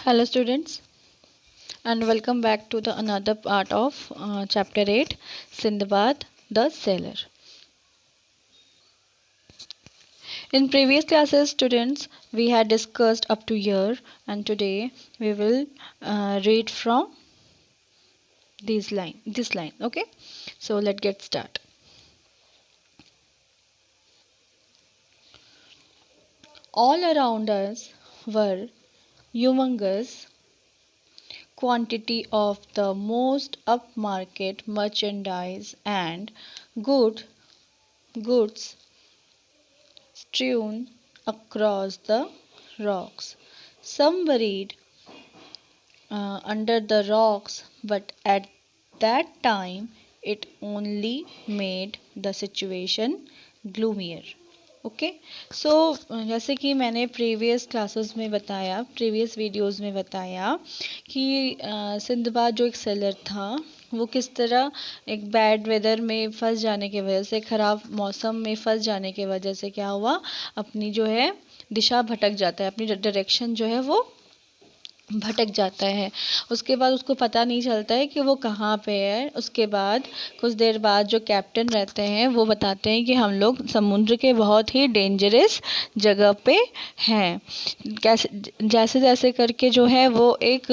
Hello students, and welcome back to the another part of chapter 8, Sindbad the Sailor. In previous classes students we had discussed up to here, and today we will read from this line. Okay, so let's get start. All around us were humongous quantity of the most upmarket merchandise and good goods strewn across the rocks. Some buried under the rocks, but at that time it only made the situation gloomier. Okay so जैसे कि मैंने previous videos में बताया कि Sinbad जो एक seller था वो किस तरह एक बैड वेदर में फंस जाने की वजह से, ख़राब मौसम में फंस जाने की वजह से क्या हुआ, अपनी जो है दिशा भटक जाता है, अपनी डायरेक्शन जो है वो भटक जाता है। उसके बाद उसको पता नहीं चलता है कि वो कहाँ पे है। उसके बाद कुछ देर बाद जो कैप्टन रहते हैं वो बताते हैं कि हम लोग समुद्र के बहुत ही डेंजरस जगह पे हैं। जैसे जैसे करके जो है वो एक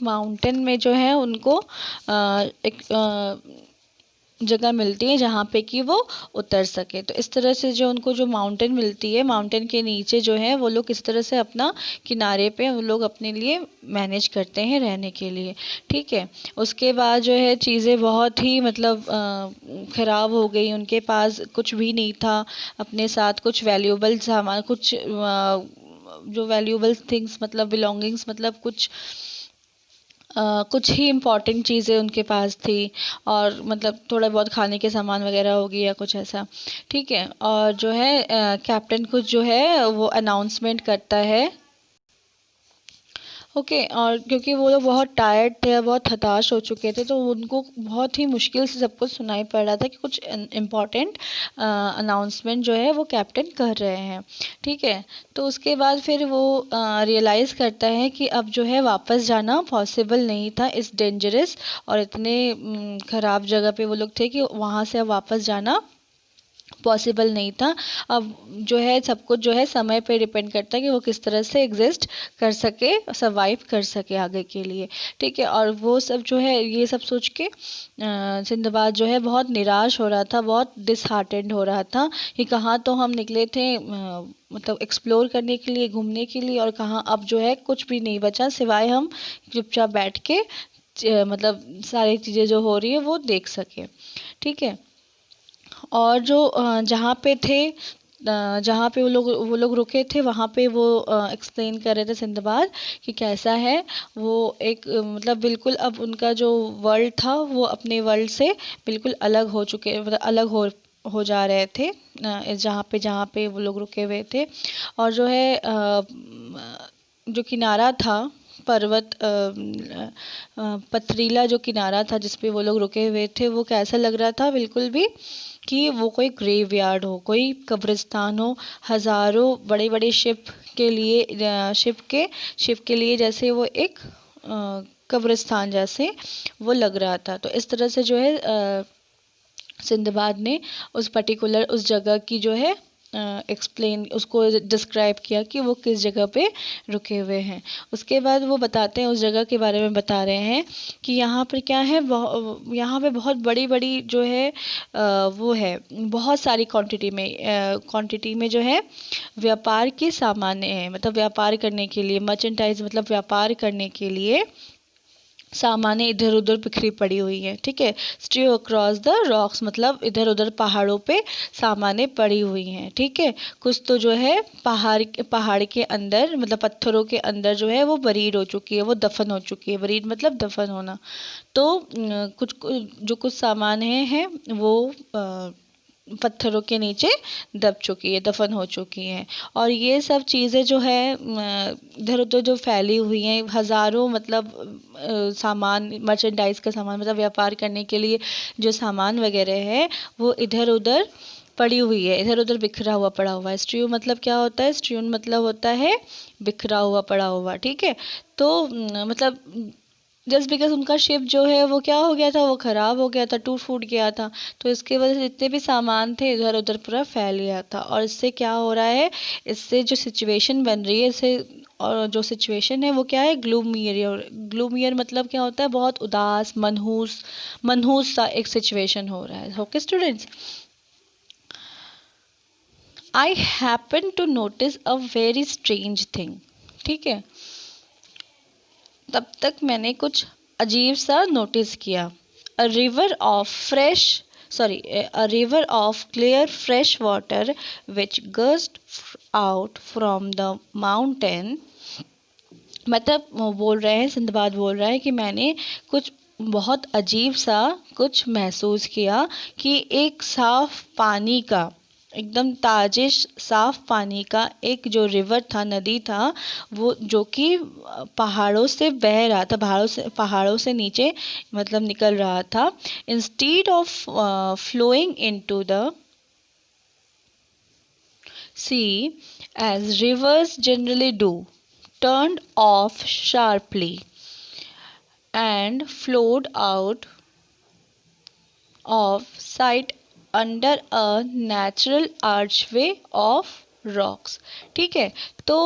माउंटेन में जो है उनको एक जगह मिलती है जहाँ पे कि वो उतर सके। तो इस तरह से जो उनको जो माउंटेन मिलती है, माउंटेन के नीचे जो है वो लोग इस तरह से अपना किनारे पे वो लोग अपने लिए मैनेज करते हैं रहने के लिए। ठीक है, उसके बाद जो है चीज़ें बहुत ही मतलब ख़राब हो गई। उनके पास कुछ भी नहीं था अपने साथ, कुछ वैल्यूएबल सामान, कुछ जो वैल्यूएबल थिंग्स मतलब बिलोंगिंग्स मतलब कुछ ही इम्पॉर्टेंट चीज़ें उनके पास थी, और मतलब थोड़ा बहुत खाने के सामान वगैरह हो गया कुछ ऐसा। ठीक है, और जो है कैप्टन कुछ जो है वो अनाउंसमेंट करता है। ओके, और क्योंकि वो लोग बहुत टायर्ड थे, बहुत हताश हो चुके थे, तो उनको बहुत ही मुश्किल से सब कुछ सुनाई पड़ रहा था कि कुछ इम्पॉर्टेंट अनाउंसमेंट जो है वो कैप्टन कर रहे हैं। ठीक है, तो उसके बाद फिर वो रियलाइज़ करता है कि अब जो है वापस जाना पॉसिबल नहीं था इस डेंजरस और इतने ख़राब जगह पे वो लोग थे कि वहाँ से अब वापस जाना पॉसिबल नहीं था। अब जो है सब कुछ जो है समय पे डिपेंड करता है कि वो किस तरह से एग्जिस्ट कर सके, सर्वाइव कर सके आगे के लिए। ठीक है, और वो सब जो है ये सब सोच के सिंदबाद जो है बहुत निराश हो रहा था, बहुत डिसहार्टेंड हो रहा था कि कहाँ तो हम निकले थे मतलब एक्सप्लोर करने के लिए, घूमने के लिए, और कहाँ अब जो है कुछ भी नहीं बचा सिवाय हम चुपचाप बैठ के मतलब सारी चीज़ें जो हो रही है वो देख सके। ठीक है, और जो जहाँ पे थे जहाँ पे वो लोग रुके थे वहाँ पे वो एक्सप्लेन कर रहे थे सिंदबाद कि कैसा है वो एक मतलब बिल्कुल अब उनका जो वर्ल्ड था वो अपने वर्ल्ड से बिल्कुल अलग हो चुके, मतलब अलग हो जा रहे थे जहाँ पे वो लोग रुके हुए थे। और जो है जो किनारा था पर्वत पथरीला जो किनारा था जिस पे वो लोग रुके हुए थे वो कैसा लग रहा था बिल्कुल भी कि वो कोई ग्रेवयार्ड हो, कोई कब्रिस्तान हो। हज़ारों बड़े बड़े शिप के लिए जैसे वो एक कब्रिस्तान जैसे वो लग रहा था। तो इस तरह से जो है सिंदबाद ने उस जगह की जो है एक्सप्लेन उसको डिस्क्राइब किया कि वो किस जगह पे रुके हुए हैं। उसके बाद वो बताते हैं, उस जगह के बारे में बता रहे हैं कि यहाँ पर क्या है, यहाँ पे बहुत बड़ी बड़ी जो है वो है बहुत सारी क्वांटिटी में जो है व्यापार के सामान हैं, मतलब व्यापार करने के लिए, मर्चेंटाइज मतलब व्यापार करने के लिए सामानें इधर उधर बिखरी पड़ी हुई हैं। ठीक है, स्ट्रू अक्रॉस द रॉक्स मतलब इधर उधर पहाड़ों पे सामानें पड़ी हुई हैं। ठीक है, कुछ तो जो है पहाड़ के अंदर मतलब पत्थरों के अंदर जो है वो बरीड हो चुकी है, वो दफन हो चुकी है। बरीड मतलब दफन होना। तो कुछ सामान हैं वो पत्थरों के नीचे दब चुकी है, दफन हो चुकी हैं। और ये सब चीज़ें जो है इधर उधर जो फैली हुई हैं, हज़ारों मतलब सामान, मर्चेंडाइज का सामान मतलब व्यापार करने के लिए जो सामान वगैरह है वो इधर उधर पड़ी हुई है, इधर उधर बिखरा हुआ पड़ा हुआ है। स्ट्रू मतलब क्या होता है? स्ट्रून मतलब होता है बिखरा हुआ पड़ा हुआ, ठीक है। तो मतलब जस्ट बिकॉज उनका शिप जो है वो क्या हो गया था, वो ख़राब हो गया था, टूट फूट गया था, तो इसके वजह से जितने भी सामान थे इधर उधर पूरा फैल गया था। और इससे क्या हो रहा है, इससे जो सिचुएशन बन रही है, इससे और जो सिचुएशन है वो क्या है, ग्लूमियर। और ग्लूमियर मतलब क्या होता है, बहुत उदास, मनहूस मनहूस सा एक सिचुएशन हो रहा है। Okay students, I happen to notice a very strange thing, ठीक है। तब तक मैंने कुछ अजीब सा नोटिस किया। A river of fresh a river of clear fresh water which gushed out from the mountain। मतलब वो बोल रहे हैं, सिंदबाद बोल रहा है कि मैंने कुछ बहुत अजीब सा कुछ महसूस किया कि एक साफ पानी का, एकदम ताजे साफ पानी का एक जो रिवर था, नदी था, वो जो कि पहाड़ों से बह रहा था, पहाड़ों से नीचे मतलब निकल रहा था। Instead of flowing into the sea as rivers generally do, turned off sharply and flowed out of sight under a natural archway of rocks, ठीक है। तो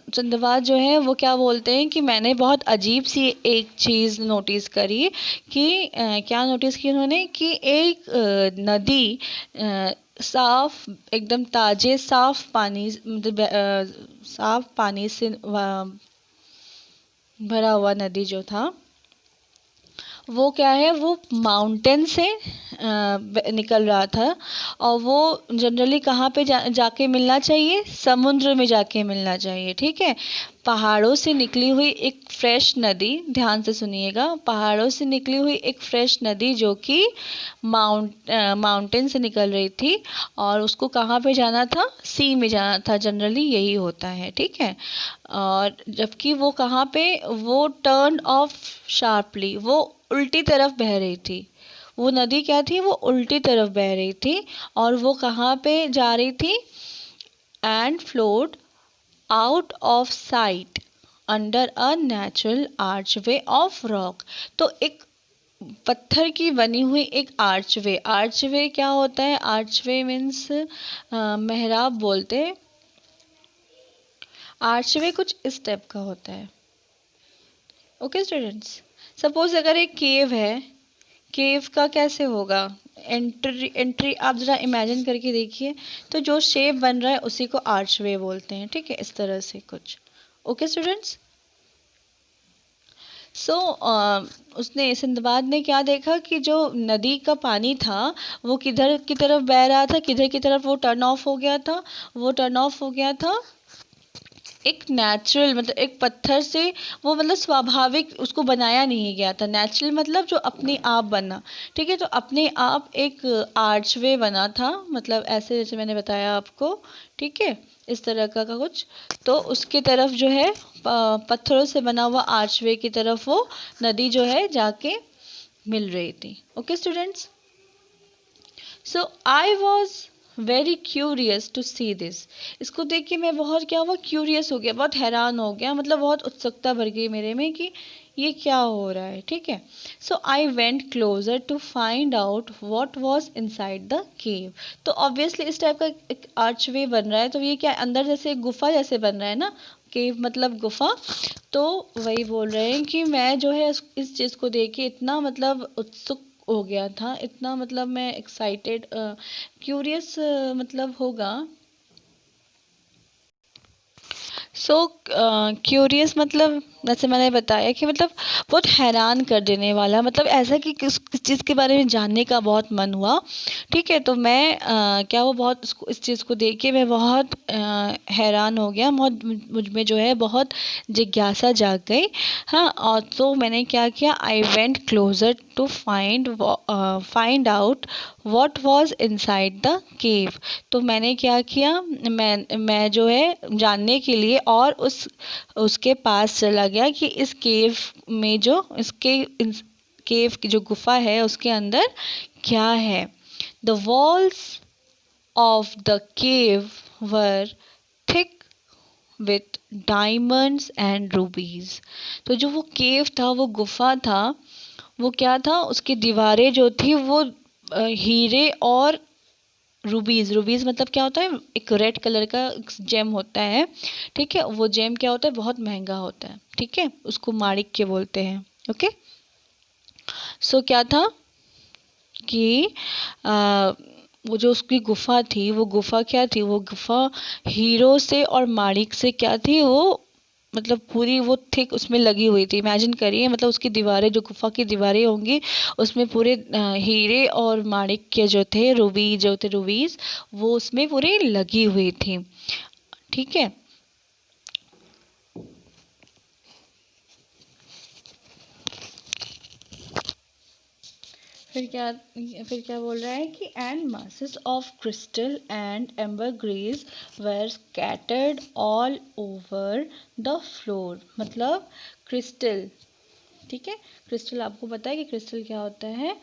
चंद्रवाद जो है वो क्या बोलते हैं कि मैंने बहुत अजीब सी एक चीज़ नोटिस करी कि क्या नोटिस की उन्होंने कि एक नदी साफ, एकदम ताजे साफ पानी, मतलब साफ पानी से भरा हुआ नदी जो था वो क्या है, वो माउंटेन से निकल रहा था। और वो जनरली कहाँ पे जाके मिलना चाहिए, समुद्र में जाके मिलना चाहिए, ठीक है। पहाड़ों से निकली हुई एक फ्रेश नदी, ध्यान से सुनिएगा, पहाड़ों से निकली हुई एक फ्रेश नदी जो कि माउंटेन से निकल रही थी, और उसको कहाँ पे जाना था, सी में जाना था, जनरली यही होता है, ठीक है। और जबकि वो कहाँ पे, वो टर्न ऑफ शार्पली, वो उल्टी तरफ बह रही थी। वो नदी क्या थी, वो उल्टी तरफ बह रही थी, और वो कहाँ पे जा रही थी, and flowed out of site under a natural archway of rock. तो एक पत्थर की बनी हुई एक आर्चवे, आर्चवे क्या होता है, आर्चवे मीन्स मेहराब बोलते हैं। आर्चवे कुछ इस टाइप का होता है। ओके स्टूडेंट्स, सपोज अगर एक केव है, केव का कैसे होगा, एंट्री आप ज़रा इमेजिन करके देखिए, तो जो शेप बन रहा है उसी को आर्चवे बोलते हैं, ठीक है, इस तरह से कुछ। ओके स्टूडेंट्स, सो उसने, सिंदबाद ने क्या देखा कि जो नदी का पानी था वो किधर की तरफ बह रहा था, किधर की तरफ वो टर्न ऑफ हो गया था, वो टर्न ऑफ हो गया था एक नेचुरल, मतलब एक पत्थर से, वो मतलब स्वाभाविक उसको बनाया नहीं गया था। नेचुरल मतलब जो अपने आप बना, ठीक है। तो अपने आप एक आर्चवे बना था, मतलब ऐसे जैसे मैंने बताया आपको, ठीक है, इस तरह का कुछ। तो उसकी तरफ जो है पत्थरों से बना हुआ आर्चवे की तरफ वो नदी जो है जाके मिल रही थी। Okay students, so I was very curious to see this. इसको देख के मैं बहुत क्या हुआ, क्यूरियस हो गया, बहुत हैरान हो गया, मतलब बहुत उत्सुकता भर गई मेरे में कि ये क्या हो रहा है, ठीक है। So I went closer to find out what was inside the cave. तो ऑब्वियसली इस टाइप का एक आर्चवे बन रहा है, तो ये क्या अंदर जैसे गुफा जैसे बन रहा है ना, केव मतलब गुफा। तो वही बोल रहे हैं कि मैं जो है इस चीज़ को देख के इतना मतलब उत्सुक हो गया था, इतना मतलब मैं एक्साइटेड, क्यूरियस मतलब होगा। सो क्यूरियस मतलब जैसे मैंने बताया कि मतलब बहुत हैरान कर देने वाला, मतलब ऐसा कि किस चीज़ के बारे में जानने का बहुत मन हुआ, ठीक है। तो मैं क्या वो बहुत इस चीज़ को देख के मैं बहुत हैरान हो गया, बहुत मुझ में जो है बहुत जिज्ञासा जाग गई। हाँ, और तो मैंने क्या किया, I went closer to find out what was inside the cave. तो मैंने क्या किया, मैं जो है जानने के लिए और उसके पास चला गया कि इस केव में जो इस केव की जो गुफा है उसके अंदर क्या है। The walls of the cave were thick with diamonds and rubies। तो जो वो केव था, वो गुफा था, वो क्या था, उसकी दीवारें जो थी वो हीरे और रूबीज, रूबीज मतलब क्या होता है, एक रेड कलर का जेम होता है। ठीक है, वो जेम क्या होता है, बहुत महंगा होता है। ठीक है, उसको माणिक्य बोलते हैं। ओके, सो क्या था कि आ, वो जो उसकी गुफा थी, वो गुफा क्या थी, वो गुफा हीरो से और माणिक से क्या थी, वो मतलब पूरी वो थिक उसमें लगी हुई थी। इमेजिन करिए, मतलब उसकी दीवारें, जो गुफा की दीवारें होंगी, उसमें पूरे हीरे और माणिक के जो थे, रूबीज, वो उसमें पूरे लगी हुई थी। ठीक है, फिर क्या बोल रहा है कि and masses of crystal and ambergris were scattered all over the floor. मतलब क्रिस्टल, ठीक है, क्रिस्टल आपको पता है कि क्रिस्टल क्या होता है।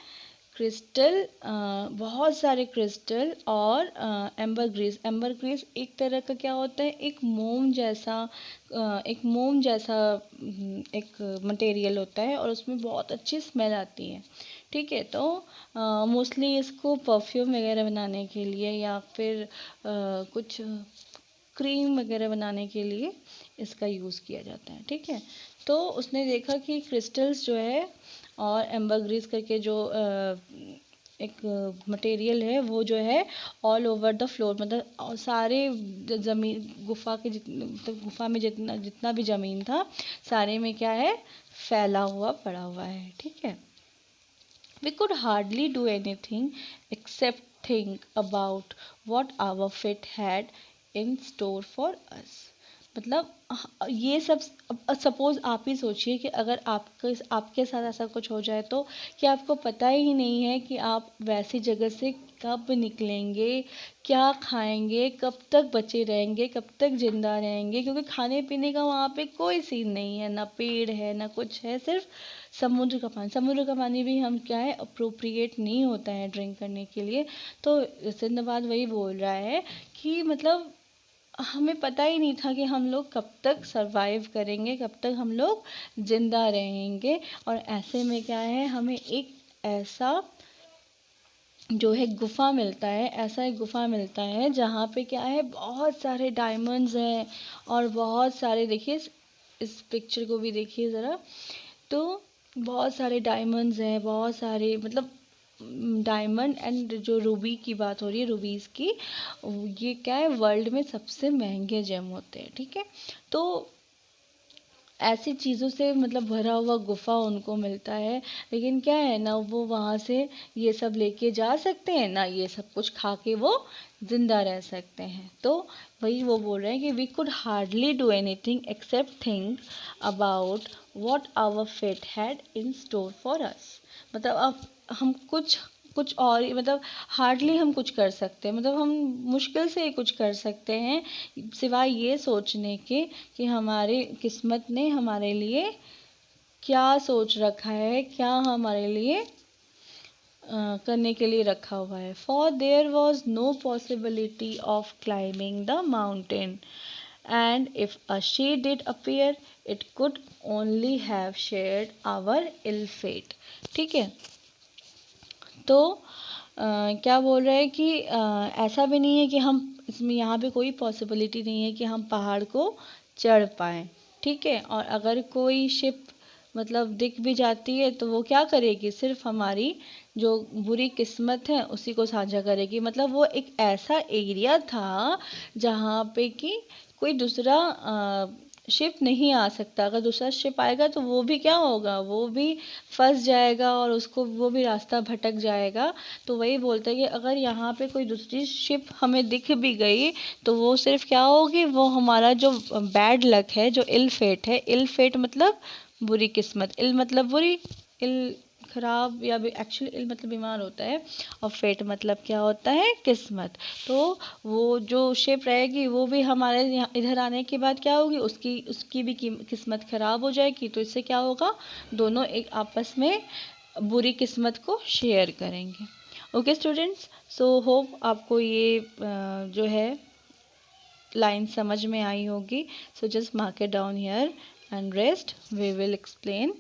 क्रिस्टल, बहुत सारे क्रिस्टल और एम्बरग्रीस एक तरह का क्या होता है, एक मोम जैसा एक मटेरियल होता है, और उसमें बहुत अच्छी स्मेल आती है। ठीक है, तो मोस्टली इसको परफ्यूम वगैरह बनाने के लिए या फिर कुछ क्रीम वगैरह बनाने के लिए इसका यूज़ किया जाता है। ठीक है, तो उसने देखा कि क्रिस्टल्स जो है और एम्बरग्रीस करके जो एक मटेरियल है, वो जो है ऑल ओवर द फ्लोर, मतलब सारे ज़मीन, गुफा के मतलब गुफा में जितना जितना भी ज़मीन था, सारे में क्या है, फैला हुआ पड़ा हुआ है। ठीक है, we could hardly do anything except think about what our fate had in store for us। मतलब ये सब, सपोज आप ही सोचिए कि अगर आपके साथ ऐसा कुछ हो जाए, तो क्या आपको पता ही नहीं है कि आप वैसी जगह से कब निकलेंगे, क्या खाएंगे, कब तक बचे रहेंगे, कब तक जिंदा रहेंगे, क्योंकि खाने पीने का वहाँ पे कोई सीन नहीं है, ना पेड़ है ना कुछ है, सिर्फ समुद्र का पानी भी हम क्या है, अप्रोप्रिएट नहीं होता है ड्रिंक करने के लिए। तो सिंदबाद वही बोल रहा है कि मतलब हमें पता ही नहीं था कि हम लोग कब तक सरवाइव करेंगे, कब तक हम लोग जिंदा रहेंगे। और ऐसे में क्या है, हमें एक ऐसा जो है गुफा मिलता है, ऐसा एक गुफा मिलता है जहाँ पे क्या है, बहुत सारे डायमंड्स हैं, और बहुत सारे, देखिए इस पिक्चर को भी देखिए ज़रा, तो बहुत सारे डायमंड्स हैं, बहुत सारे, मतलब डायमंड एंड जो रूबी की बात हो रही है, रूबीज़ की, ये क्या है, वर्ल्ड में सबसे महंगे जेम होते हैं। ठीक है, तो ऐसी चीज़ों से मतलब भरा हुआ गुफा उनको मिलता है, लेकिन क्या है ना, वो वहाँ से ये सब लेके जा सकते हैं ना, ये सब कुछ खा के वो जिंदा रह सकते हैं। तो वही वो बोल रहे हैं कि we could hardly do anything except think about what our fate had in store for us. मतलब अब हम कुछ कुछ और ही, मतलब हार्डली हम कुछ कर सकते हैं, मतलब हम मुश्किल से ही कुछ कर सकते हैं, सिवाय ये सोचने के कि हमारी किस्मत ने हमारे लिए क्या सोच रखा है, क्या हमारे लिए करने के लिए रखा हुआ है। For there was no possibility of climbing the mountain, and if a she did appear it could only have shared our ill fate. ठीक है, तो क्या बोल रहे हैं कि ऐसा भी नहीं है कि हम इसमें, यहाँ पे कोई पॉसिबिलिटी नहीं है कि हम पहाड़ को चढ़ पाएँ। ठीक है, और अगर कोई शिप मतलब दिख भी जाती है, तो वो क्या करेगी, सिर्फ हमारी जो बुरी किस्मत है उसी को साझा करेगी। मतलब वो एक ऐसा एरिया था जहाँ पे कि कोई दूसरा शिप नहीं आ सकता। अगर दूसरा शिप आएगा तो वो भी क्या होगा, वो भी फंस जाएगा और उसको वो भी रास्ता भटक जाएगा। तो वही बोलते हैं कि अगर यहाँ पे कोई दूसरी शिप हमें दिख भी गई, तो वो सिर्फ क्या होगी, वो हमारा जो बैड लक है, जो इल फेट है, इल फेट मतलब बुरी किस्मत, इल मतलब बुरी, इल खराब, या एक्चुअली इल मतलब बीमार होता है, और फेट मतलब क्या होता है, किस्मत। तो वो जो शिप रहेगी, वो भी हमारे यहाँ इधर आने के बाद क्या होगी, उसकी उसकी भी किस्मत खराब हो जाएगी। तो इससे क्या होगा, दोनों एक आपस में बुरी किस्मत को शेयर करेंगे। ओके स्टूडेंट्स, सो होप आपको ये जो है लाइन समझ में आई होगी. So just mark it down here and rest we will explain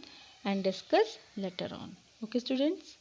and discuss later on. Okay students.